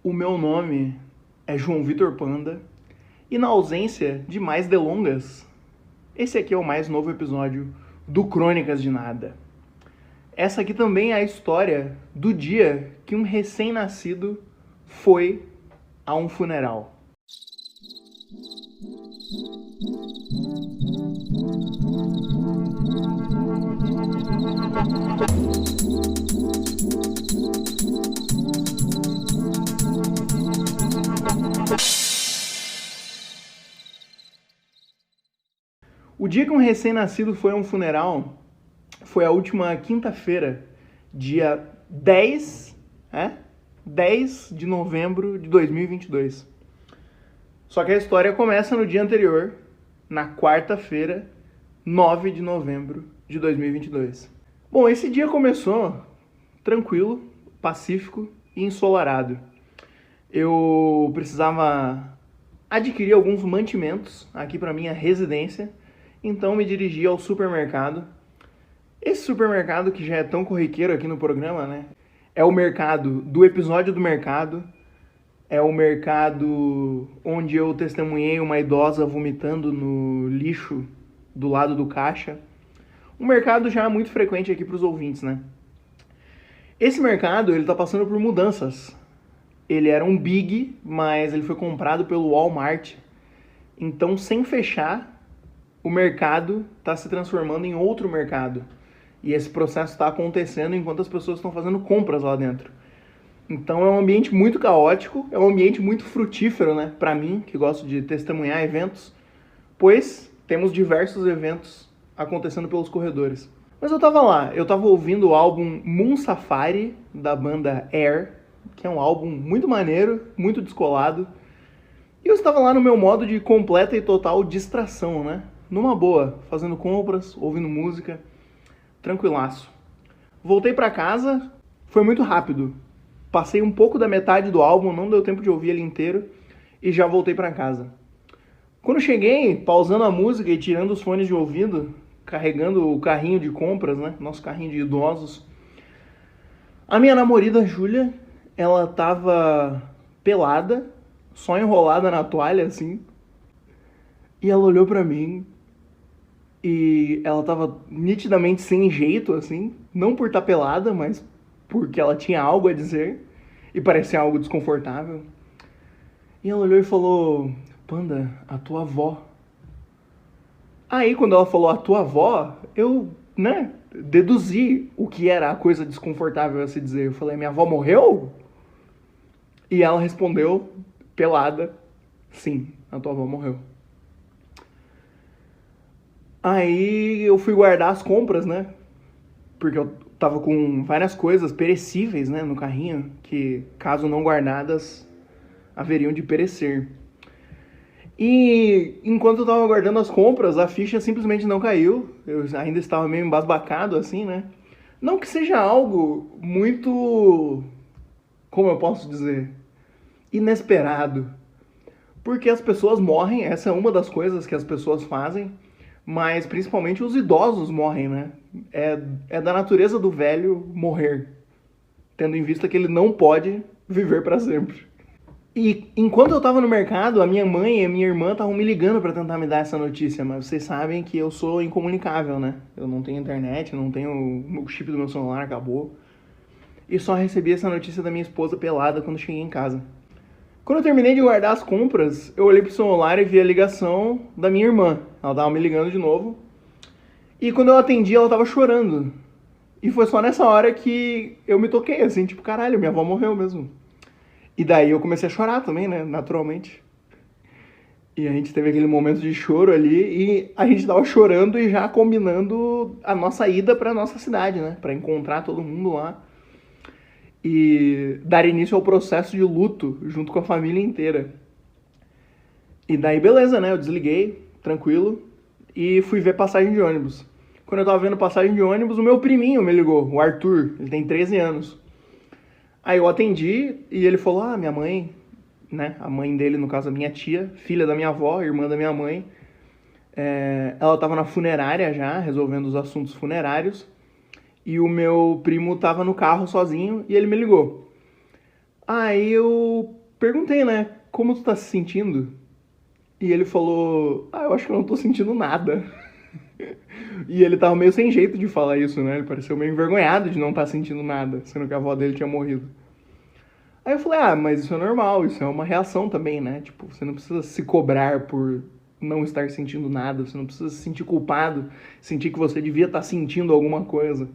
O meu nome é João Vitor Panda e na ausência de mais delongas, esse aqui é o mais novo episódio do Crônicas de Nada. Essa aqui também é a história do dia que um recém-nascido foi a um funeral. O dia que um recém-nascido foi a um funeral foi a última quinta-feira, dia 10 de novembro de 2022. Só que a história começa no dia anterior, na quarta-feira, 9 de novembro de 2022. Bom, esse dia começou tranquilo, pacífico e ensolarado. Eu precisava adquirir alguns mantimentos aqui para minha residência, então me dirigi ao supermercado. Esse supermercado que já é tão corriqueiro aqui no programa, né? É o mercado do episódio do mercado. É o mercado onde eu testemunhei uma idosa vomitando no lixo do lado do caixa. Um mercado já muito frequente aqui para os ouvintes, né? Esse mercado, ele tá passando por mudanças. Ele era um Big, mas ele foi comprado pelo Walmart. Então, sem fechar, o mercado está se transformando em outro mercado. E esse processo está acontecendo enquanto as pessoas estão fazendo compras lá dentro. Então é um ambiente muito caótico, é um ambiente muito frutífero, né? Para mim, que gosto de testemunhar eventos, pois temos diversos eventos acontecendo pelos corredores. Mas eu tava lá, eu tava ouvindo o álbum Moon Safari, da banda Air, que é um álbum muito maneiro, muito descolado. E eu estava lá no meu modo de completa e total distração, né? Numa boa, fazendo compras, ouvindo música, tranquilaço. Voltei pra casa, foi muito rápido. Passei um pouco da metade do álbum, não deu tempo de ouvir ele inteiro, e já voltei pra casa. Quando cheguei, pausando a música e tirando os fones de ouvido, carregando o carrinho de compras, né? Nosso carrinho de idosos, a minha namorada Júlia, ela tava pelada, só enrolada na toalha, assim, e ela olhou pra mim e ela tava nitidamente sem jeito, assim, não por estar pelada, mas porque ela tinha algo a dizer e parecia algo desconfortável. E ela olhou e falou: Panda, a tua avó. Aí, quando ela falou a tua avó, eu, né, deduzi o que era a coisa desconfortável a se dizer. Eu falei: minha avó morreu? E ela respondeu, pelada: sim, a tua avó morreu. Aí eu fui guardar as compras, né? Porque eu tava com várias coisas perecíveis, né, no carrinho, que caso não guardadas, haveriam de perecer. E enquanto eu tava guardando as compras, a ficha simplesmente não caiu. Eu ainda estava meio embasbacado, assim, né? Não que seja algo muito, como eu posso dizer, inesperado. Porque as pessoas morrem, essa é uma das coisas que as pessoas fazem, mas principalmente os idosos morrem, né? É da natureza do velho morrer, tendo em vista que ele não pode viver para sempre. E enquanto eu tava no mercado, a minha mãe e a minha irmã estavam me ligando para tentar me dar essa notícia, mas vocês sabem que eu sou incomunicável, né? Eu não tenho internet, não tenho o chip do meu celular, acabou. E só recebi essa notícia da minha esposa pelada quando cheguei em casa. Quando eu terminei de guardar as compras, eu olhei pro celular e vi a ligação da minha irmã. Ela tava me ligando de novo. E quando eu atendi, ela tava chorando. E foi só nessa hora que eu me toquei, assim, tipo, caralho, minha avó morreu mesmo. E daí eu comecei a chorar também, né, naturalmente. E a gente teve aquele momento de choro ali e a gente tava chorando e já combinando a nossa ida pra nossa cidade, né, pra encontrar todo mundo lá e dar início ao processo de luto junto com a família inteira. E daí beleza, né, eu desliguei, tranquilo, e fui ver passagem de ônibus. Quando eu tava vendo passagem de ônibus, o meu priminho me ligou, o Arthur, ele tem 13 anos. Aí eu atendi e ele falou: minha mãe, né, a mãe dele, no caso a minha tia, filha da minha avó, irmã da minha mãe, ela tava na funerária já, resolvendo os assuntos funerários, e o meu primo tava no carro sozinho e ele me ligou. Aí eu perguntei, né, como tu tá se sentindo? E ele falou, eu acho que eu não tô sentindo nada. E ele tava meio sem jeito de falar isso, né? Ele pareceu meio envergonhado de não estar sentindo nada, sendo que a avó dele tinha morrido. Aí eu falei, mas isso é normal, isso é uma reação também, né? Tipo, você não precisa se cobrar por não estar sentindo nada, você não precisa se sentir culpado, sentir que você devia estar sentindo alguma coisa.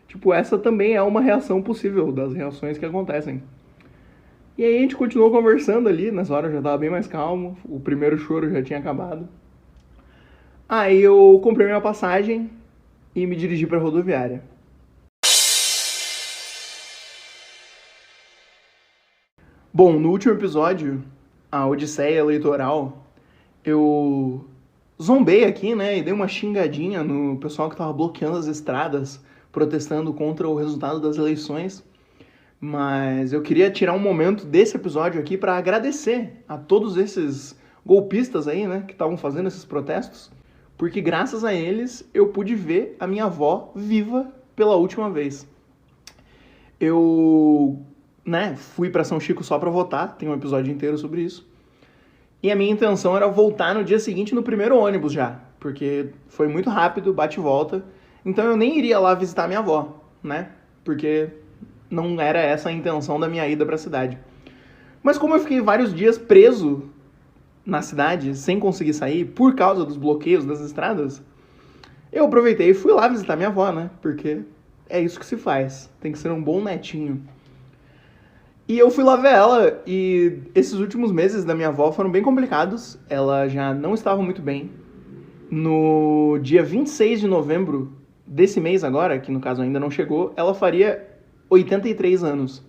Tipo, essa também é uma reação possível das reações que acontecem. E aí a gente continuou conversando ali, nessa hora eu já tava bem mais calmo, o primeiro choro já tinha acabado. Aí eu comprei minha passagem e me dirigi pra rodoviária. Bom, no último episódio, a Odisseia Eleitoral, eu zombei aqui, né, e dei uma xingadinha no pessoal que tava bloqueando as estradas, protestando contra o resultado das eleições. Mas eu queria tirar um momento desse episódio aqui para agradecer a todos esses golpistas aí, né, que estavam fazendo esses protestos, porque graças a eles eu pude ver a minha avó viva pela última vez. Eu, né, fui para São Chico só para votar, tem um episódio inteiro sobre isso. E a minha intenção era voltar no dia seguinte no primeiro ônibus já, porque foi muito rápido, bate e volta. Então eu nem iria lá visitar minha avó, né? Porque não era essa a intenção da minha ida para a cidade. Mas como eu fiquei vários dias preso na cidade, sem conseguir sair, por causa dos bloqueios das estradas, eu aproveitei e fui lá visitar minha avó, né? Porque é isso que se faz. Tem que ser um bom netinho. E eu fui lá ver ela, e esses últimos meses da minha avó foram bem complicados. Ela já não estava muito bem. No dia 26 de novembro desse mês agora, que no caso ainda não chegou, ela faria 83 anos.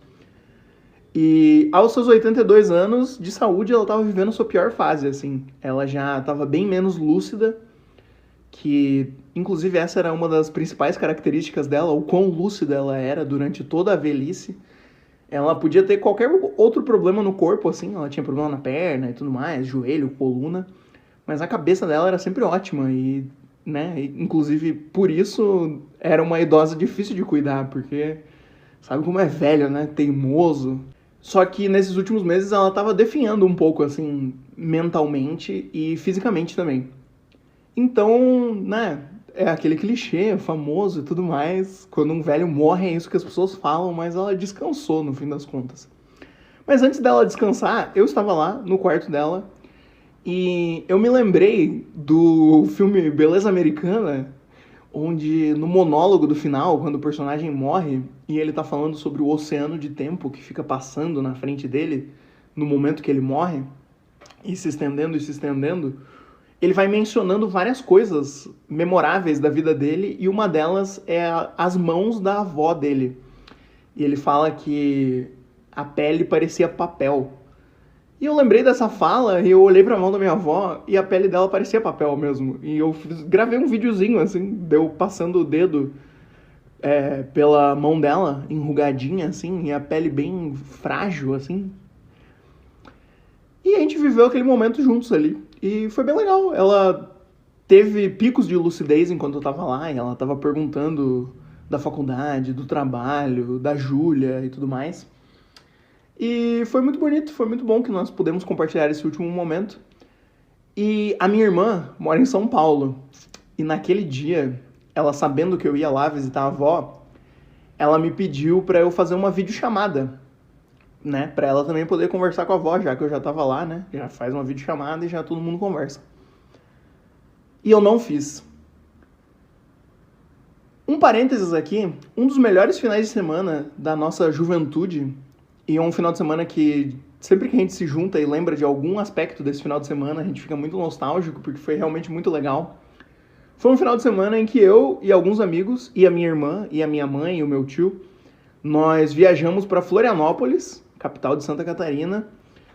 E aos seus 82 anos de saúde, ela estava vivendo sua pior fase, assim. Ela já estava bem menos lúcida, que inclusive essa era uma das principais características dela, o quão lúcida ela era durante toda a velhice. Ela podia ter qualquer outro problema no corpo, assim, ela tinha problema na perna e tudo mais, joelho, coluna, mas a cabeça dela era sempre ótima e, né, inclusive por isso era uma idosa difícil de cuidar, porque sabe como é velho, né, teimoso. Só que nesses últimos meses ela tava definhando um pouco, assim, mentalmente e fisicamente também. Então, né, é aquele clichê famoso e tudo mais. Quando um velho morre, é isso que as pessoas falam, mas ela descansou no fim das contas. Mas antes dela descansar, eu estava lá no quarto dela e eu me lembrei do filme Beleza Americana, onde no monólogo do final, quando o personagem morre e ele tá falando sobre o oceano de tempo que fica passando na frente dele no momento que ele morre, e se estendendo, ele vai mencionando várias coisas memoráveis da vida dele e uma delas é as mãos da avó dele. E ele fala que a pele parecia papel. E eu lembrei dessa fala e eu olhei pra mão da minha avó e a pele dela parecia papel mesmo. E eu gravei um videozinho, assim, deu passando o dedo pela mão dela, enrugadinha, assim, e a pele bem frágil, assim. E a gente viveu aquele momento juntos ali. E foi bem legal. Ela teve picos de lucidez enquanto eu tava lá, e ela tava perguntando da faculdade, do trabalho, da Júlia e tudo mais. E foi muito bonito, foi muito bom que nós pudemos compartilhar esse último momento. E a minha irmã mora em São Paulo. E naquele dia, ela sabendo que eu ia lá visitar a avó, ela me pediu pra eu fazer uma videochamada, né? Pra ela também poder conversar com a avó, já que eu já tava lá, né? Já faz uma videochamada e já todo mundo conversa. E eu não fiz. Um parênteses aqui, um dos melhores finais de semana da nossa juventude, e é um final de semana que sempre que a gente se junta e lembra de algum aspecto desse final de semana, a gente fica muito nostálgico, porque foi realmente muito legal. Foi um final de semana em que eu e alguns amigos, e a minha irmã, e a minha mãe, e o meu tio, nós viajamos para Florianópolis, capital de Santa Catarina,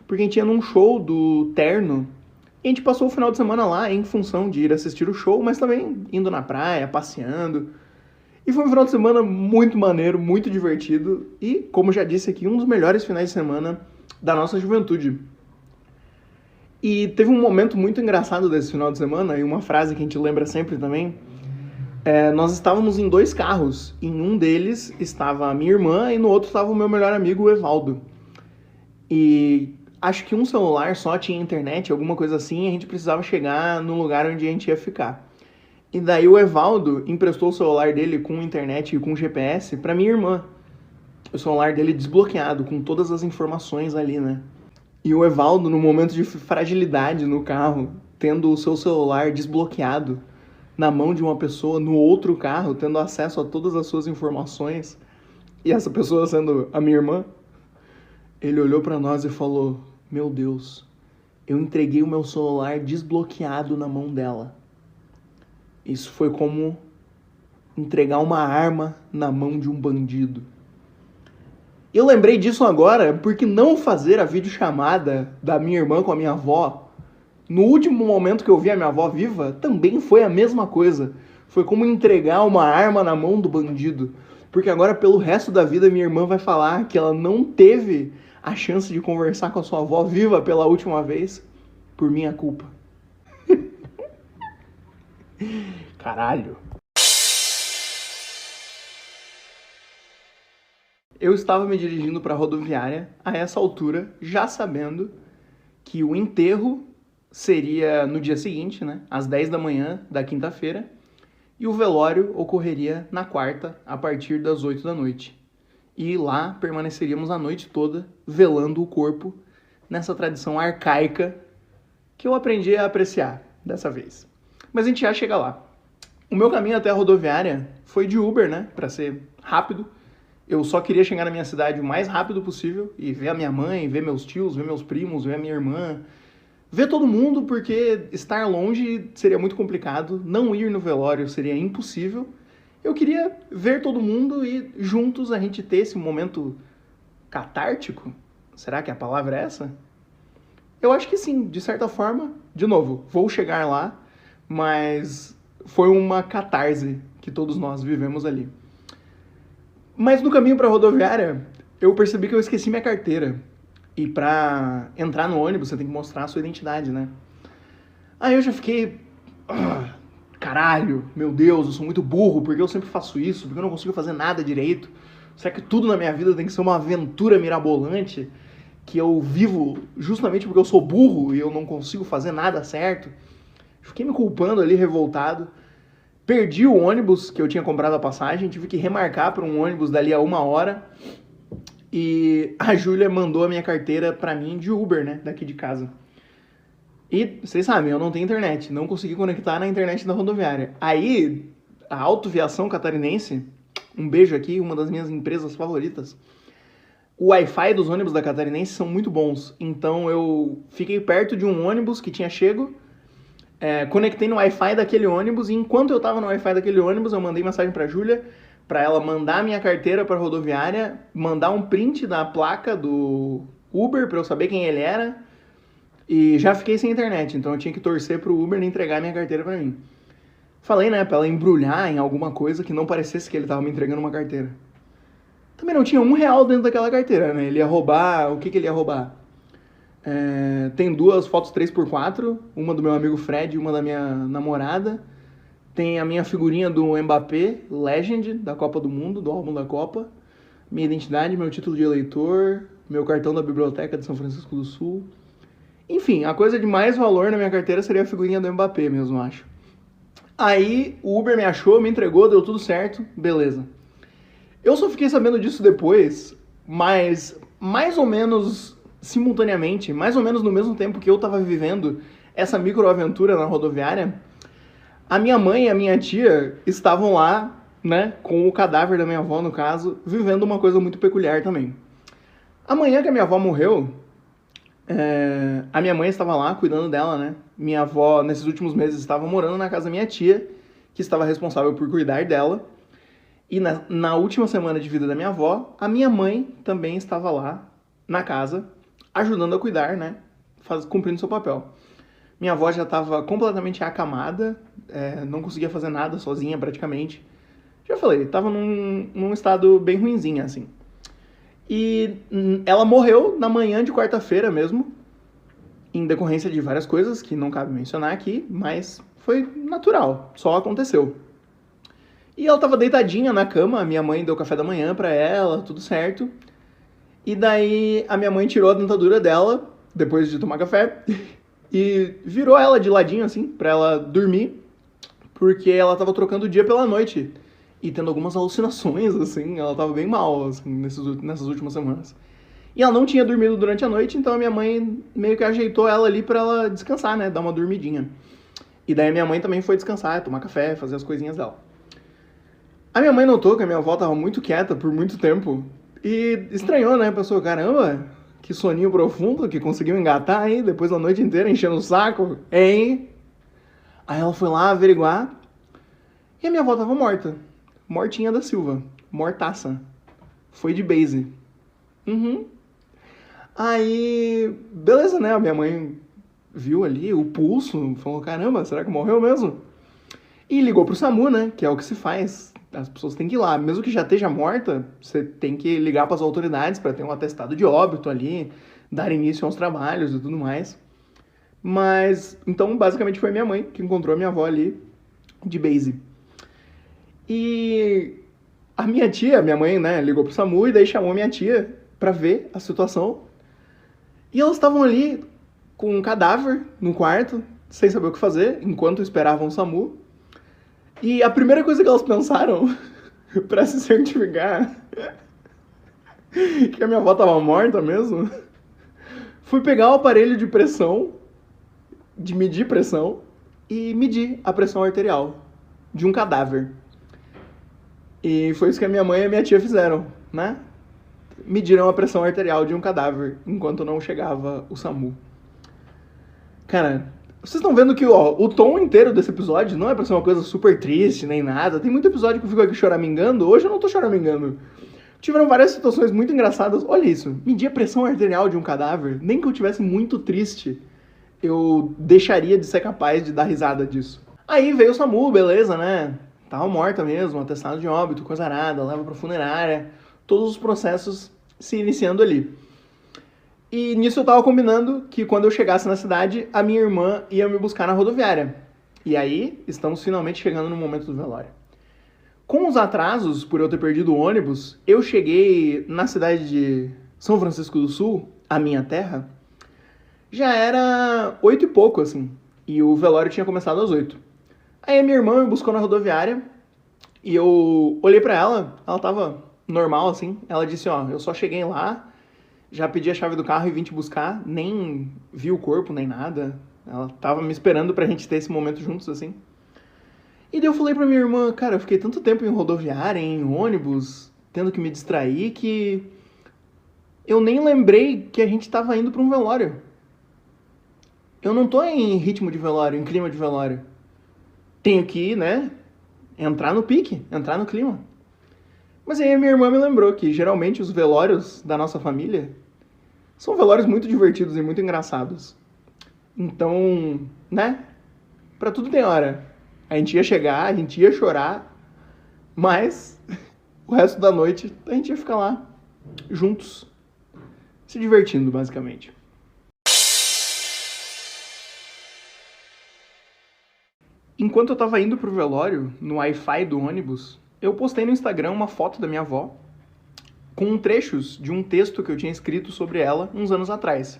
porque a gente ia num show do Terno, e a gente passou o final de semana lá em função de ir assistir o show, mas também indo na praia, passeando. E foi um final de semana muito maneiro, muito divertido e, como já disse aqui, um dos melhores finais de semana da nossa juventude. E teve um momento muito engraçado desse final de semana, e uma frase que a gente lembra sempre também. Nós estávamos em dois carros. Em um deles estava a minha irmã e no outro estava o meu melhor amigo, o Evaldo. E acho que um celular só tinha internet, alguma coisa assim, e a gente precisava chegar no lugar onde a gente ia ficar. E daí o Evaldo emprestou o celular dele com internet e com GPS pra minha irmã. O celular dele desbloqueado, com todas as informações ali, né? E o Evaldo, no momento de fragilidade no carro, tendo o seu celular desbloqueado na mão de uma pessoa no outro carro, tendo acesso a todas as suas informações, e essa pessoa sendo a minha irmã, ele olhou pra nós e falou: Meu Deus, eu entreguei o meu celular desbloqueado na mão dela. Isso foi como entregar uma arma na mão de um bandido. Eu lembrei disso agora porque não fazer a videochamada da minha irmã com a minha avó, no último momento que eu vi a minha avó viva, também foi a mesma coisa. Foi como entregar uma arma na mão do bandido. Porque agora, pelo resto da vida, minha irmã vai falar que ela não teve a chance de conversar com a sua avó viva pela última vez por minha culpa. Caralho. Eu estava me dirigindo para a rodoviária a essa altura, já sabendo que o enterro seria no dia seguinte, né, às 10 da manhã da quinta-feira, e o velório ocorreria na quarta, a partir das 8 da noite. E lá permaneceríamos a noite toda velando o corpo nessa tradição arcaica que eu aprendi a apreciar dessa vez. Mas a gente já chega lá. O meu caminho até a rodoviária foi de Uber, né, para ser rápido. Eu só queria chegar na minha cidade o mais rápido possível e ver a minha mãe, ver meus tios, ver meus primos, ver a minha irmã, ver todo mundo, porque estar longe seria muito complicado, não ir no velório seria impossível. Eu queria ver todo mundo e juntos a gente ter esse momento catártico. Será que a palavra é essa? Eu acho que sim, de certa forma. De novo, vou chegar lá, mas foi uma catarse que todos nós vivemos ali. Mas no caminho para a rodoviária, eu percebi que eu esqueci minha carteira. E para entrar no ônibus, você tem que mostrar a sua identidade, né? Aí eu já fiquei... caralho, meu Deus, eu sou muito burro, porque eu sempre faço isso, porque eu não consigo fazer nada direito. Será que tudo na minha vida tem que ser uma aventura mirabolante, que eu vivo justamente porque eu sou burro e eu não consigo fazer nada certo? Fiquei me culpando ali, revoltado. Perdi o ônibus que eu tinha comprado a passagem, tive que remarcar para um ônibus dali a 1 hora. E a Júlia mandou a minha carteira para mim de Uber, né, daqui de casa. E vocês sabem, eu não tenho internet, não consegui conectar na internet da rodoviária. Aí, a Autoviação Catarinense, um beijo aqui, uma das minhas empresas favoritas, o Wi-Fi dos ônibus da Catarinense são muito bons. Então eu fiquei perto de um ônibus que tinha chego, conectei no Wi-Fi daquele ônibus, e enquanto eu tava no Wi-Fi daquele ônibus, eu mandei mensagem pra Júlia, pra ela mandar minha carteira pra rodoviária, mandar um print da placa do Uber pra eu saber quem ele era, e já fiquei sem internet, então eu tinha que torcer pro Uber entregar minha carteira pra mim. Falei, né, pra ela embrulhar em alguma coisa que não parecesse que ele tava me entregando uma carteira. Também não tinha R$1 dentro daquela carteira, né, ele ia roubar, o que ele ia roubar? Tem 2 fotos 3x4, uma do meu amigo Fred e uma da minha namorada. Tem a minha figurinha do Mbappé, Legend, da Copa do Mundo, do álbum da Copa. Minha identidade, meu título de eleitor, meu cartão da Biblioteca de São Francisco do Sul. Enfim, a coisa de mais valor na minha carteira seria a figurinha do Mbappé mesmo, acho. Aí o Uber me achou, me entregou, deu tudo certo, beleza. Eu só fiquei sabendo disso depois, mas mais ou menos simultaneamente, mais ou menos no mesmo tempo que eu tava vivendo essa microaventura na rodoviária, a minha mãe e a minha tia estavam lá, né, com o cadáver da minha avó, no caso, vivendo uma coisa muito peculiar também. Amanhã que a minha avó morreu, a minha mãe estava lá cuidando dela, né? Minha avó, nesses últimos meses, estava morando na casa da minha tia, que estava responsável por cuidar dela. E na última semana de vida da minha avó, a minha mãe também estava lá, na casa, ajudando a cuidar, né? Cumprindo seu papel. Minha avó já estava completamente acamada, não conseguia fazer nada sozinha praticamente. Já falei, estava num estado bem ruinzinho, assim. E ela morreu na manhã de quarta-feira mesmo, em decorrência de várias coisas que não cabe mencionar aqui, mas foi natural, só aconteceu. E ela estava deitadinha na cama, a minha mãe deu café da manhã para ela, tudo certo. E daí a minha mãe tirou a dentadura dela, depois de tomar café, e virou ela de ladinho, assim, pra ela dormir, porque ela tava trocando o dia pela noite. E tendo algumas alucinações, assim, ela tava bem mal, assim, nessas últimas semanas. E ela não tinha dormido durante a noite, então a minha mãe meio que ajeitou ela ali pra ela descansar, né, dar uma dormidinha. E daí a minha mãe também foi descansar, tomar café, fazer as coisinhas dela. A minha mãe notou que a minha avó tava muito quieta por muito tempo e estranhou, né? Pensou, caramba, que soninho profundo que conseguiu engatar aí depois da noite inteira enchendo o saco, hein? Aí ela foi lá averiguar e a minha avó tava morta. Mortinha da Silva. Mortaça. Foi de base. Uhum. Aí, beleza, né? A minha mãe viu ali o pulso, falou, caramba, será que morreu mesmo? E ligou pro SAMU, né? Que é o que se faz. As pessoas têm que ir lá. Mesmo que já esteja morta, você tem que ligar para as autoridades para ter um atestado de óbito ali, dar início aos trabalhos e tudo mais. Mas, então, basicamente foi minha mãe que encontrou a minha avó ali de base. E a minha tia, minha mãe, né, ligou pro SAMU e daí chamou a minha tia para ver a situação. E elas estavam ali com um cadáver no quarto, sem saber o que fazer, enquanto esperavam o SAMU. E a primeira coisa que elas pensaram pra se certificar que a minha avó tava morta mesmo foi pegar o aparelho de pressão, de medir pressão, e medir a pressão arterial de um cadáver. E foi isso que a minha mãe e a minha tia fizeram, né? Mediram a pressão arterial de um cadáver enquanto não chegava o SAMU. Cara, vocês estão vendo que o tom inteiro desse episódio não é pra ser uma coisa super triste nem nada. Tem muito episódio que eu fico aqui choramingando. Hoje eu não tô choramingando. Tiveram várias situações muito engraçadas. Olha isso, medir a pressão arterial de um cadáver. Nem que eu tivesse muito triste, eu deixaria de ser capaz de dar risada disso. Aí veio o SAMU, beleza, né? Tava morta mesmo, atestado de óbito, coisa arada, leva pra funerária. Todos os processos se iniciando ali. E nisso eu tava combinando que quando eu chegasse na cidade, a minha irmã ia me buscar na rodoviária. E aí, estamos finalmente chegando no momento do velório. Com os atrasos, por eu ter perdido o ônibus, eu cheguei na cidade de São Francisco do Sul, a minha terra, já era 8 e pouco, assim. E o velório tinha começado às 8. Aí a minha irmã me buscou na rodoviária e eu olhei pra ela, ela tava normal, assim. Ela disse, ó, eu só cheguei lá, já pedi a chave do carro e vim te buscar, nem vi o corpo, nem nada. Ela tava me esperando pra gente ter esse momento juntos, assim. E daí eu falei pra minha irmã, cara, eu fiquei tanto tempo em rodoviária, em ônibus, tendo que me distrair, que eu nem lembrei que a gente tava indo pra um velório. Eu não tô em ritmo de velório, em clima de velório. Tenho que, né, entrar no pique, entrar no clima. Mas aí a minha irmã me lembrou que geralmente os velórios da nossa família são velórios muito divertidos e muito engraçados. Então, né, pra tudo tem hora. A gente ia chegar, a gente ia chorar, mas o resto da noite a gente ia ficar lá, juntos, se divertindo, basicamente. Enquanto eu tava indo pro velório, no Wi-Fi do ônibus, eu postei no Instagram uma foto da minha avó com trechos de um texto que eu tinha escrito sobre ela uns anos atrás.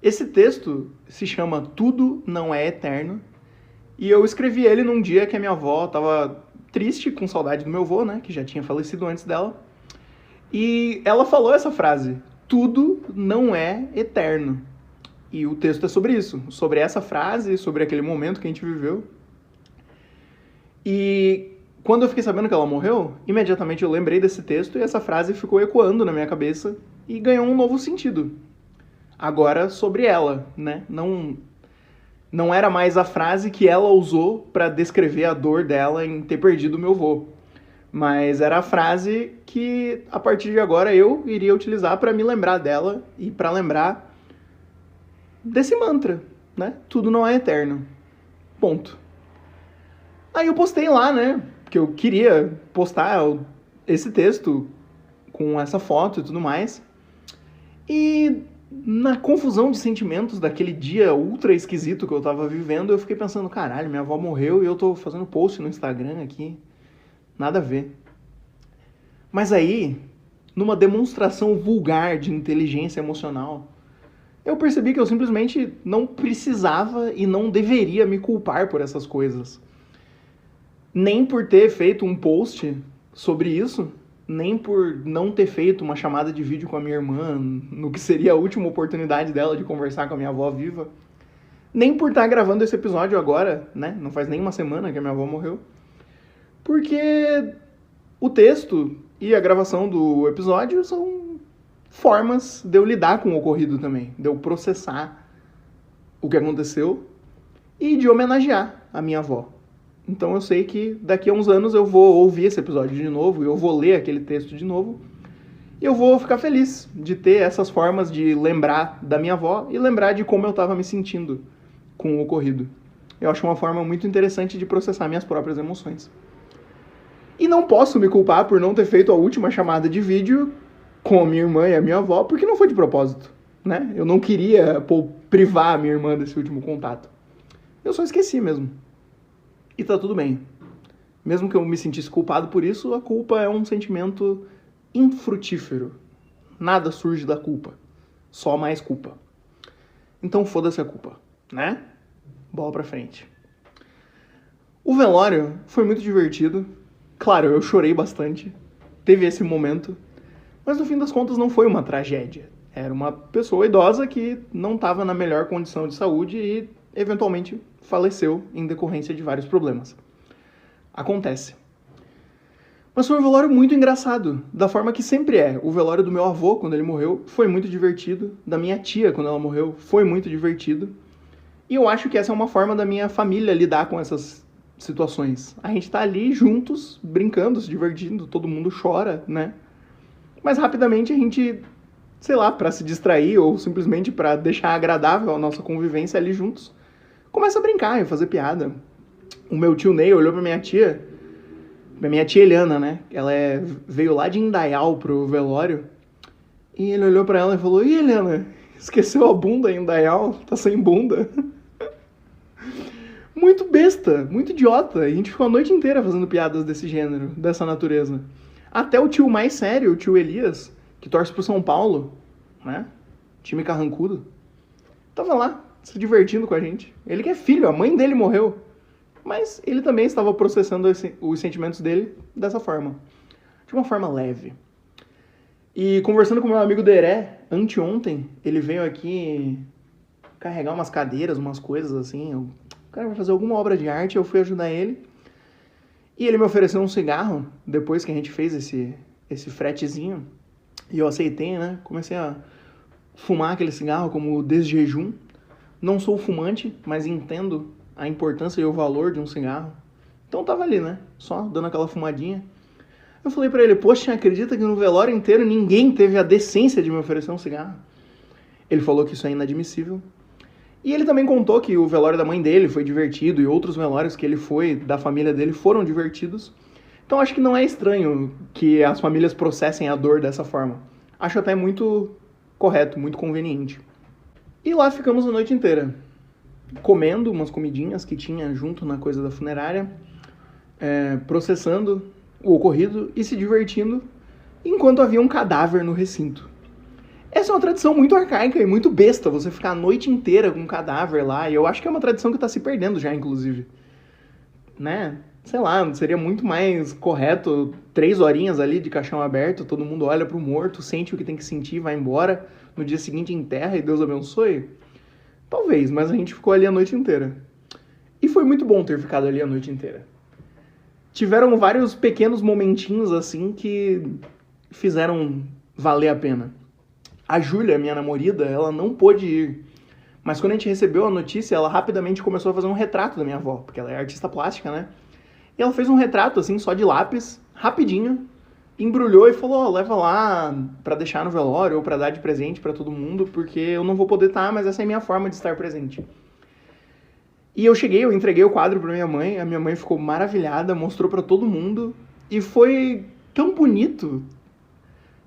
Esse texto se chama Tudo Não É Eterno, e eu escrevi ele num dia que a minha avó tava triste, com saudade do meu avô, né, que já tinha falecido antes dela, e ela falou essa frase, tudo não é eterno. E o texto é sobre isso, sobre essa frase, sobre aquele momento que a gente viveu. E quando eu fiquei sabendo que ela morreu, imediatamente eu lembrei desse texto e essa frase ficou ecoando na minha cabeça e ganhou um novo sentido. Agora sobre ela, né? Não era mais a frase que ela usou para descrever a dor dela em ter perdido o meu avô, mas era a frase que a partir de agora eu iria utilizar para me lembrar dela e para lembrar desse mantra, né? Tudo não é eterno. Ponto. Aí eu postei lá, né? Porque eu queria postar esse texto com essa foto e tudo mais. E na confusão de sentimentos daquele dia ultra esquisito que eu tava vivendo, eu fiquei pensando, caralho, minha avó morreu e eu tô fazendo post no Instagram aqui. Nada a ver. Mas aí, numa demonstração vulgar de inteligência emocional, eu percebi que eu simplesmente não precisava e não deveria me culpar por essas coisas. Nem por ter feito um post sobre isso, nem por não ter feito uma chamada de vídeo com a minha irmã, no que seria a última oportunidade dela de conversar com a minha avó viva, nem por estar gravando esse episódio agora, né? Não faz nem uma semana que a minha avó morreu. Porque o texto e a gravação do episódio são formas de eu lidar com o ocorrido também, de eu processar o que aconteceu e de homenagear a minha avó. Então eu sei que daqui a uns anos eu vou ouvir esse episódio de novo, eu vou ler aquele texto de novo, e eu vou ficar feliz de ter essas formas de lembrar da minha avó e lembrar de como eu estava me sentindo com o ocorrido. Eu acho uma forma muito interessante de processar minhas próprias emoções. E não posso me culpar por não ter feito a última chamada de vídeo com a minha irmã e a minha avó, porque não foi de propósito, né? Eu não queria privar a minha irmã desse último contato. Eu só esqueci mesmo. E tá tudo bem. Mesmo que eu me sentisse culpado por isso, a culpa é um sentimento infrutífero. Nada surge da culpa. Só mais culpa. Então foda-se a culpa, né? Bola pra frente. O velório foi muito divertido. Claro, eu chorei bastante. Teve esse momento. Mas no fim das contas não foi uma tragédia. Era uma pessoa idosa que não estava na melhor condição de saúde e eventualmente faleceu em decorrência de vários problemas. Acontece. Mas foi um velório muito engraçado, da forma que sempre é. O velório do meu avô, quando ele morreu, foi muito divertido. Da minha tia, quando ela morreu, foi muito divertido. E eu acho que essa é uma forma da minha família lidar com essas situações. A gente tá ali juntos, brincando, se divertindo, todo mundo chora, né? Mas rapidamente a gente, sei lá, pra se distrair ou simplesmente pra deixar agradável a nossa convivência ali juntos, começa a brincar e fazer piada. O meu tio Ney olhou pra minha tia Eliana, né? Ela veio lá de Indaial pro velório. E ele olhou pra ela e falou: "Ih, Eliana, esqueceu a bunda em Indaial? Tá sem bunda." Muito besta, muito idiota. A gente ficou a noite inteira fazendo piadas desse gênero, dessa natureza. Até o tio mais sério, o tio Elias, que torce pro São Paulo, né? Time carrancudo, tava lá, se divertindo com a gente. Ele que é filho, a mãe dele morreu. Mas ele também estava processando os sentimentos dele dessa forma. De uma forma leve. E conversando com meu amigo Deré, anteontem, ele veio aqui carregar umas cadeiras, umas coisas assim. O cara vai fazer alguma obra de arte, eu fui ajudar ele. E ele me ofereceu um cigarro, depois que a gente fez esse fretezinho. E eu aceitei, né? Comecei a fumar aquele cigarro como desjejum. Não sou fumante, mas entendo a importância e o valor de um cigarro. Então tava ali, né? Só dando aquela fumadinha. Eu falei pra ele: "Poxa, acredita que no velório inteiro ninguém teve a decência de me oferecer um cigarro?" Ele falou que isso é inadmissível. E ele também contou que o velório da mãe dele foi divertido e outros velórios que ele foi, da família dele, foram divertidos. Então acho que não é estranho que as famílias processem a dor dessa forma. Acho até muito correto, muito conveniente. E lá ficamos a noite inteira, comendo umas comidinhas que tinha junto na coisa da funerária, processando o ocorrido e se divertindo, enquanto havia um cadáver no recinto. Essa é uma tradição muito arcaica e muito besta, você ficar a noite inteira com um cadáver lá, e eu acho que é uma tradição que está se perdendo já, inclusive. Né? Sei lá, seria muito mais correto 3 horinhas ali de caixão aberto, todo mundo olha pro morto, sente o que tem que sentir, vai embora, no dia seguinte enterra e Deus abençoe? Talvez, mas a gente ficou ali a noite inteira. E foi muito bom ter ficado ali a noite inteira. Tiveram vários pequenos momentinhos assim que fizeram valer a pena. A Júlia, minha namorada, ela não pôde ir. Mas quando a gente recebeu a notícia, ela rapidamente começou a fazer um retrato da minha avó, porque ela é artista plástica, né? E ela fez um retrato, assim, só de lápis, rapidinho, embrulhou e falou: leva lá pra deixar no velório ou pra dar de presente pra todo mundo, porque eu não vou poder estar, mas essa é a minha forma de estar presente. E eu entreguei o quadro pra minha mãe, a minha mãe ficou maravilhada, mostrou pra todo mundo, e foi tão bonito.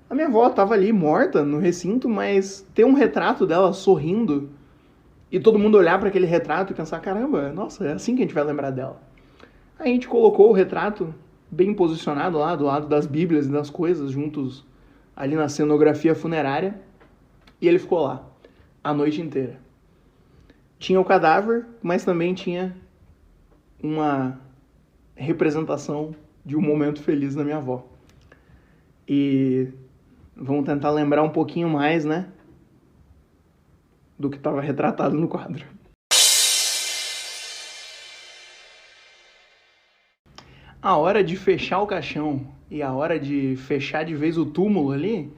A minha avó tava ali morta no recinto, mas ter um retrato dela sorrindo e todo mundo olhar para aquele retrato e pensar: caramba, nossa, é assim que a gente vai lembrar dela. Aí a gente colocou o retrato bem posicionado lá do lado das bíblias e das coisas juntos ali na cenografia funerária, e ele ficou lá a noite inteira. Tinha o cadáver, mas também tinha uma representação de um momento feliz da minha avó. E vamos tentar lembrar um pouquinho mais, né, do que estava retratado no quadro. A hora de fechar o caixão e a hora de fechar de vez o túmulo ali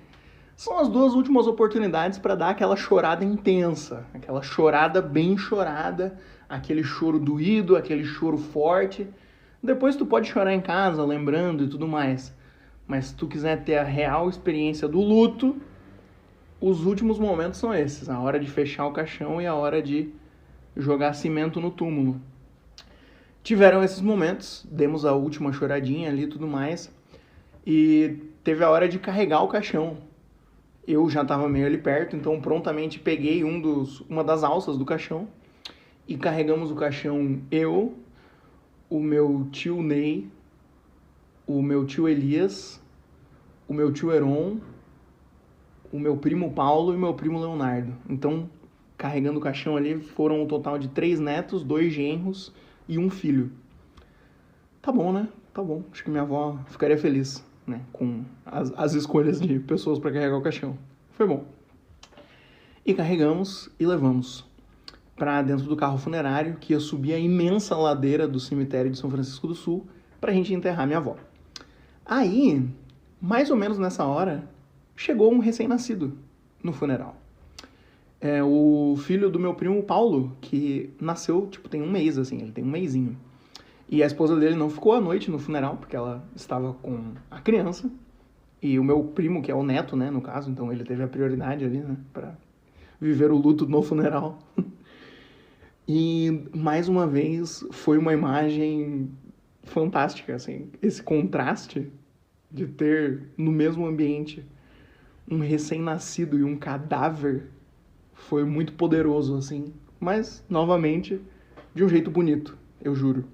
são as duas últimas oportunidades para dar aquela chorada intensa, aquela chorada bem chorada, aquele choro doído, aquele choro forte. Depois tu pode chorar em casa, lembrando e tudo mais. Mas se tu quiser ter a real experiência do luto, os últimos momentos são esses. A hora de fechar o caixão e a hora de jogar cimento no túmulo. Tiveram esses momentos, demos a última choradinha ali e tudo mais. E teve a hora de carregar o caixão. Eu já estava meio ali perto, então prontamente peguei uma das alças do caixão e carregamos o caixão eu, o meu tio Ney, o meu tio Elias, o meu tio Heron, o meu primo Paulo e o meu primo Leonardo. Então, carregando o caixão ali, foram um total de 3 netos, 2 genros e 1 filho. Tá bom, né? Tá bom. Acho que minha avó ficaria feliz, né, com as escolhas de pessoas para carregar o caixão. Foi bom. E carregamos e levamos para dentro do carro funerário que ia subir a imensa ladeira do cemitério de São Francisco do Sul pra gente enterrar minha avó. Aí, mais ou menos nessa hora, chegou um recém-nascido no funeral. É o filho do meu primo Paulo, que nasceu, tem um mês, assim, ele tem um mesinho. E a esposa dele não ficou à noite no funeral, porque ela estava com a criança. E o meu primo, que é o neto, né, no caso, então ele teve a prioridade ali, né, pra viver o luto no funeral. E, mais uma vez, foi uma imagem fantástica, assim, esse contraste de ter no mesmo ambiente um recém-nascido e um cadáver foi muito poderoso, assim, mas, novamente, de um jeito bonito, eu juro.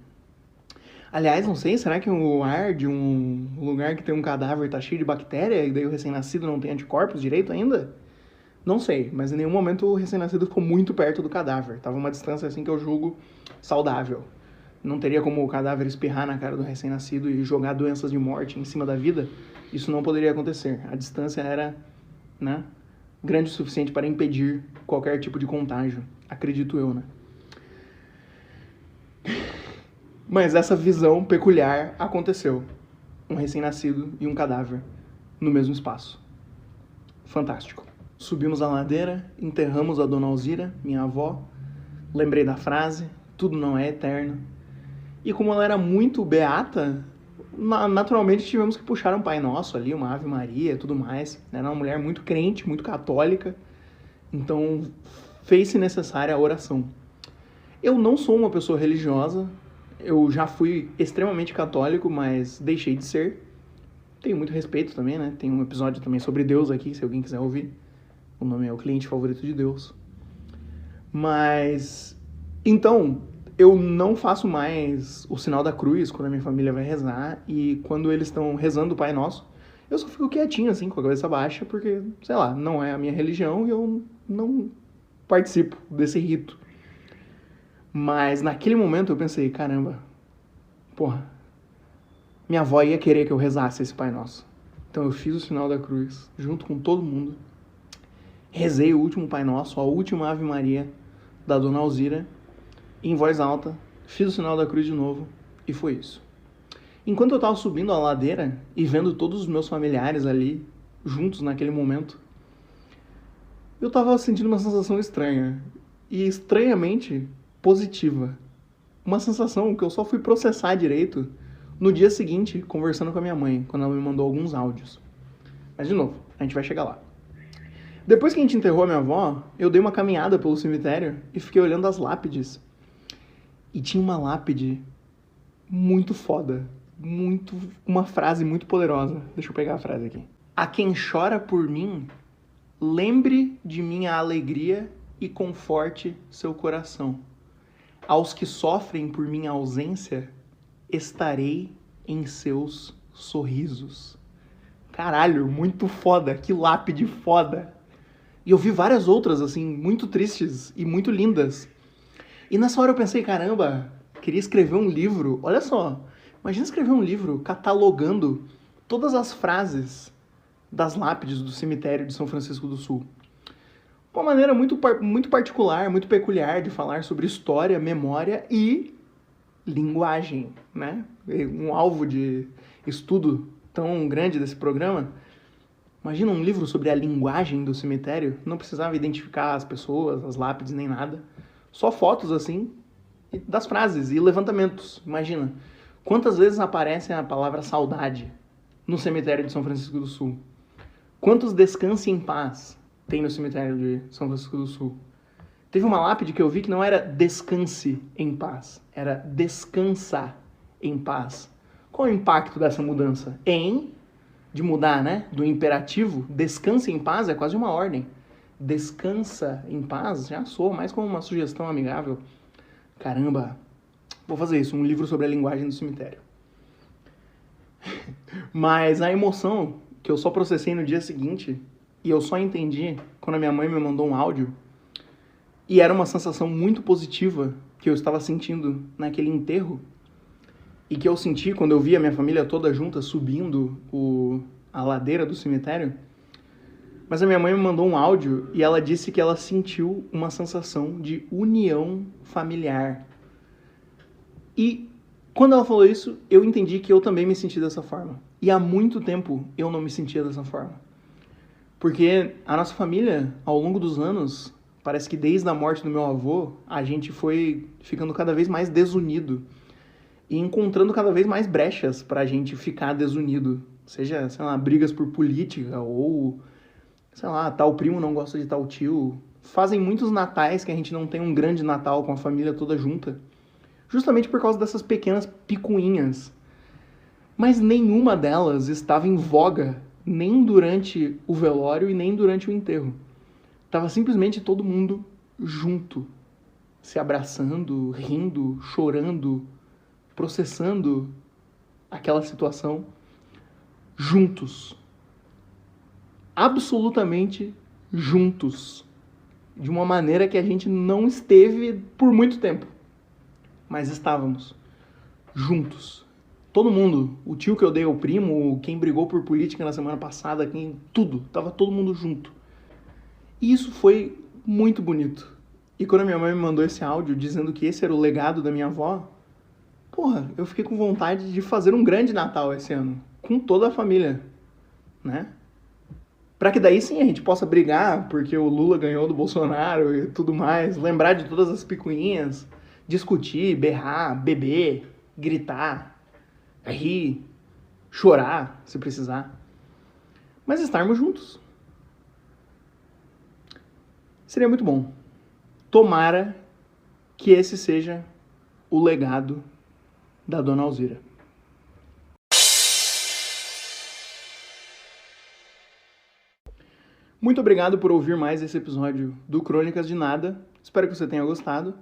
Aliás, não sei, será que o ar de um lugar que tem um cadáver tá cheio de bactéria e daí o recém-nascido não tem anticorpos direito ainda? Não sei, mas em nenhum momento o recém-nascido ficou muito perto do cadáver. Tava uma distância assim que eu julgo saudável. Não teria como o cadáver espirrar na cara do recém-nascido e jogar doenças de morte em cima da vida. Isso não poderia acontecer. A distância era, né, grande o suficiente para impedir qualquer tipo de contágio. Acredito eu, né? Mas essa visão peculiar aconteceu. Um recém-nascido e um cadáver no mesmo espaço. Fantástico. Subimos a ladeira, enterramos a Dona Alzira, minha avó. Lembrei da frase, tudo não é eterno. E como ela era muito beata, naturalmente tivemos que puxar um Pai Nosso ali, uma Ave Maria e tudo mais. Era uma mulher muito crente, muito católica. Então fez-se necessária a oração. Eu não sou uma pessoa religiosa. Eu já fui extremamente católico, mas deixei de ser. Tenho muito respeito também, né? Tem um episódio também sobre Deus aqui, se alguém quiser ouvir. O nome é O Cliente Favorito de Deus. Mas, então, eu não faço mais o sinal da cruz quando a minha família vai rezar. E quando eles estão rezando o Pai Nosso, eu só fico quietinho, assim, com a cabeça baixa, porque, sei lá, não é a minha religião e eu não participo desse rito. Mas naquele momento eu pensei, caramba, porra, minha avó ia querer que eu rezasse esse Pai Nosso. Então eu fiz o sinal da cruz, junto com todo mundo. Rezei o último Pai Nosso, a última Ave Maria da Dona Alzira, em voz alta, fiz o sinal da cruz de novo, e foi isso. Enquanto eu estava subindo a ladeira e vendo todos os meus familiares ali, juntos naquele momento, eu estava sentindo uma sensação estranha, e estranhamente positiva. Uma sensação que eu só fui processar direito no dia seguinte, conversando com a minha mãe, quando ela me mandou alguns áudios. Mas, de novo, a gente vai chegar lá. Depois que a gente enterrou a minha avó, eu dei uma caminhada pelo cemitério e fiquei olhando as lápides. E tinha uma lápide muito foda, uma frase muito poderosa. Deixa eu pegar a frase aqui. A quem chora por mim, lembre de minha alegria e conforte seu coração. Aos que sofrem por minha ausência, estarei em seus sorrisos. caralho, muito foda, que lápide foda. E eu vi várias outras, assim, muito tristes e muito lindas. E nessa hora eu pensei, caramba, queria escrever um livro. Olha só, imagina escrever um livro catalogando todas as frases das lápides do cemitério de São Francisco do Sul. Uma maneira muito particular, muito peculiar de falar sobre história, memória e linguagem, né? Um alvo de estudo tão grande desse programa. Imagina um livro sobre a linguagem do cemitério. Não precisava identificar as pessoas, as lápides, nem nada. Só fotos, assim, das frases e levantamentos. Imagina. Quantas vezes aparece a palavra saudade no cemitério de São Francisco do Sul? Quantos descanse em paz tem no cemitério de São Francisco do Sul? Teve uma lápide que eu vi que não era descanse em paz, era descansa em paz. Qual é o impacto dessa mudança? De mudar, né? Do imperativo, descanse em paz é quase uma ordem. Descansa em paz já soa mais como uma sugestão amigável. Caramba, vou fazer isso, um livro sobre a linguagem do cemitério. Mas a emoção que eu só processei no dia seguinte, e eu só entendi quando a minha mãe me mandou um áudio, e era uma sensação muito positiva que eu estava sentindo naquele enterro, e que eu senti quando eu vi a minha família toda junta subindo a ladeira do cemitério. Mas a minha mãe me mandou um áudio e ela disse que ela sentiu uma sensação de união familiar. E quando ela falou isso, eu entendi que eu também me senti dessa forma. E há muito tempo eu não me sentia dessa forma. Porque a nossa família, ao longo dos anos, parece que desde a morte do meu avô, a gente foi ficando cada vez mais desunido e encontrando cada vez mais brechas pra gente ficar desunido. Seja, sei lá, brigas por política ou, sei lá, tal primo não gosta de tal tio. Fazem muitos natais que a gente não tem um grande Natal com a família toda junta. Justamente por causa dessas pequenas picuinhas. Mas nenhuma delas estava em voga, nem durante o velório e nem durante o enterro. Tava simplesmente todo mundo junto, se abraçando, rindo, chorando, processando aquela situação juntos. Absolutamente juntos. De uma maneira que a gente não esteve por muito tempo. Mas estávamos juntos. Todo mundo, o tio que eu dei ao primo, quem brigou por política na semana passada, tudo, tava todo mundo junto. E isso foi muito bonito. E quando a minha mãe me mandou esse áudio dizendo que esse era o legado da minha avó, porra, eu fiquei com vontade de fazer um grande Natal esse ano, com toda a família, né? Pra que daí sim a gente possa brigar porque o Lula ganhou do Bolsonaro e tudo mais, lembrar de todas as picuinhas, discutir, berrar, beber, gritar, rir, chorar, se precisar. Mas estarmos juntos. Seria muito bom. Tomara que esse seja o legado da Dona Alzira. Muito obrigado por ouvir mais esse episódio do Crônicas de Nada. Espero que você tenha gostado.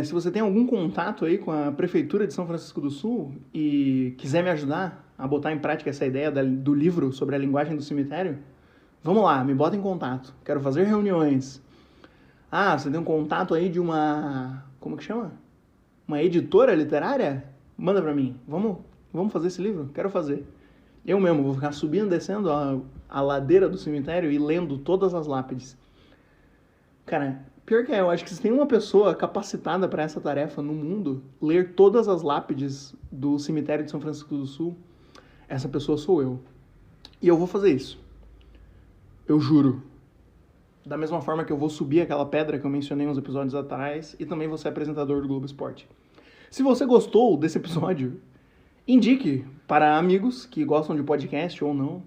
Se você tem algum contato aí com a Prefeitura de São Francisco do Sul e quiser me ajudar a botar em prática essa ideia do livro sobre a linguagem do cemitério, vamos lá, me bota em contato. Quero fazer reuniões. Ah, você tem um contato aí de uma... Como que chama? Uma editora literária? Manda pra mim. Vamos fazer esse livro? Quero fazer. Eu mesmo vou ficar subindo, descendo a ladeira do cemitério e lendo todas as lápides. Cara, pior que eu acho que se tem uma pessoa capacitada para essa tarefa no mundo, ler todas as lápides do cemitério de São Francisco do Sul, essa pessoa sou eu. E eu vou fazer isso. Eu juro. Da mesma forma que eu vou subir aquela pedra que eu mencionei uns episódios atrás e também vou ser apresentador do Globo Esporte. Se você gostou desse episódio, indique para amigos que gostam de podcast ou não.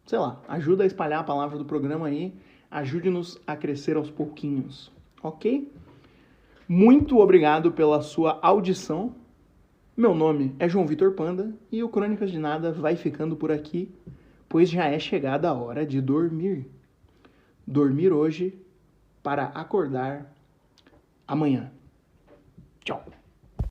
Sei lá, ajuda a espalhar a palavra do programa aí. Ajude-nos a crescer aos pouquinhos, ok? Muito obrigado pela sua audição. Meu nome é João Vitor Panda e o Crônicas de Nada vai ficando por aqui, pois já é chegada a hora de dormir. Dormir hoje para acordar amanhã. Tchau.